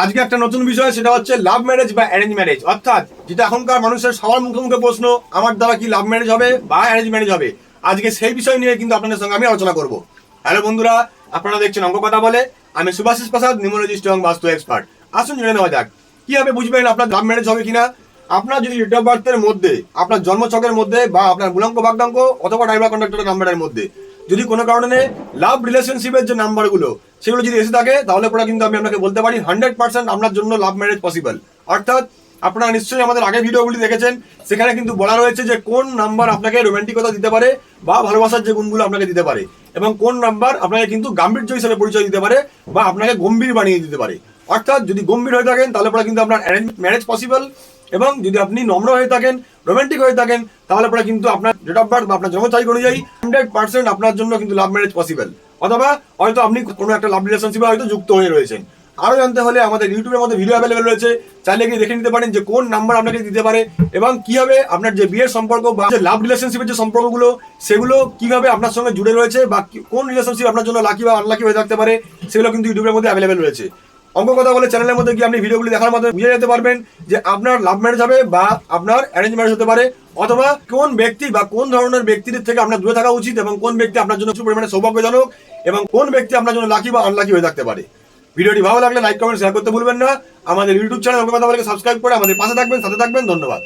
আজকে একটা নতুন বিষয়, সেটা হচ্ছে লাভ ম্যারেজ বা অ্যারেঞ্জ ম্যারেজ। অর্থাৎ যেটা এখনকার মানুষের সবার মুখে মুখে প্রশ্ন, আমার দ্বারা কি লাভ ম্যারেজ হবে বা অ্যারেঞ্জ ম্যারেজ হবে। আজকে সেই বিষয় নিয়ে কিন্তু আপনাদের সঙ্গে আমি আলোচনা করব। হ্যালো বন্ধুরা, আপনারা দেখছেন অঙ্ক কথা বলে। আমি সুভাষিস প্রসাদ, নিউমোলজিস্ট এবং বাস্তু এক্সপার্ট। আসুন জেনে নেওয়া যাক কিভাবে বুঝবেন আপনার লাভ ম্যারেজ হবে কিনা। আপনার যদি ডেট অফ বার্থের মধ্যে, আপনার জন্মছকের মধ্যে বা আপনার মূলাঙ্ক ভাগ্যাঙ্ক অথবা ড্রাইভার কন্ডাক্টরের নাম্বারের মধ্যে যদি কোনো কারণে লাভ রিলেশনশিপের যে নাম্বারগুলো সেগুলো যদি এসে থাকে, তাহলে পরে কিন্তু আমি আপনাকে বলতে পারি 100% আপনার জন্য লাভ ম্যারেজ পসিবল। অর্থাৎ আপনারা নিশ্চয়ই আমাদের আগের ভিডিওগুলি দেখেছেন, সেখানে কিন্তু বলা রয়েছে যে কোন নাম্বার আপনাকে রোমান্টিকতা দিতে পারে বা ভালোবাসার যে গুণগুলো আপনাকে দিতে পারে, এবং কোন নাম্বার আপনাকে কিন্তু গাম্ভীর্য হিসেবে পরিচয় দিতে পারে বা আপনাকে গম্ভীর বানিয়ে দিতে পারে। অর্থাৎ যদি গম্ভীর হয়ে থাকেন তাহলে পরে কিন্তু আপনার অ্যারেঞ্জ ম্যারেজ পসিবল, এবং যদি আপনি নম্র হয়ে থাকেন, রোমান্টিক হয়ে থাকেন, তাহলে পরে কিন্তু আপনার ডেট অফ বার্থ বা আপনার জন্ম তারিখ অনুযায়ী 100% আপনার জন্য কিন্তু লাভ ম্যারেজ পসিবল। অথবা হয়তো আপনি কোনো একটা লাভ রিলেশনশিপে হয়তো যুক্ত হয়ে রয়েছেন। আরো জানতে হলে আমাদের ইউটিউবের মধ্যে ভিডিও অ্যাভেলেবেল রয়েছে, চাইলে গিয়ে দেখে নিতে পারেন যে কোন নাম্বার আপনাকে দিতে পারে এবং কিভাবে আপনার যে বিয়ের সম্পর্ক বা যে লাভ রিলেশনশিপের যে সম্পর্কগুলো সেগুলো কিভাবে আপনার সঙ্গে জুড়ে রয়েছে বা কোন রিলেশনশিপ আপনার জন্য লাকি বা আনলাকি হয়ে থাকতে পারে, সেগুলো কিন্তু ইউটিউবের মধ্যে অ্যাভেলেবেল রয়েছে। অঙ্ক কথা বলে চ্যানেলের মধ্যে গিয়ে আপনি ভিডিওগুলি দেখার মাধ্যমে বুঝে যেতে পারবেন যে আপনার লাভ ম্যারেজ হবে বা আপনার অ্যারেঞ্জ ম্যারেজ হতে পারে, অথবা কোন ব্যক্তি বা কোন ধরনের ব্যক্তিদের থেকে আপনার দূরে থাকা উচিত এবং কোন ব্যক্তি আপনার জন্য প্রচুর পরিমাণে সৌভাগ্যজনক এবং কোন ব্যক্তি আপনার জন্য লাকি বা আনলাকি হয়ে থাকতে পারে। ভিডিওটি ভালো লাগলে লাইক কমেন্ট শেয়ার করতে ভুলবেন না। আমাদের ইউটিউব চ্যানেল অঙ্ক কথা বলে সাবস্ক্রাইব করে আমাদের পাশে থাকবেন, সাথে থাকবেন। ধন্যবাদ।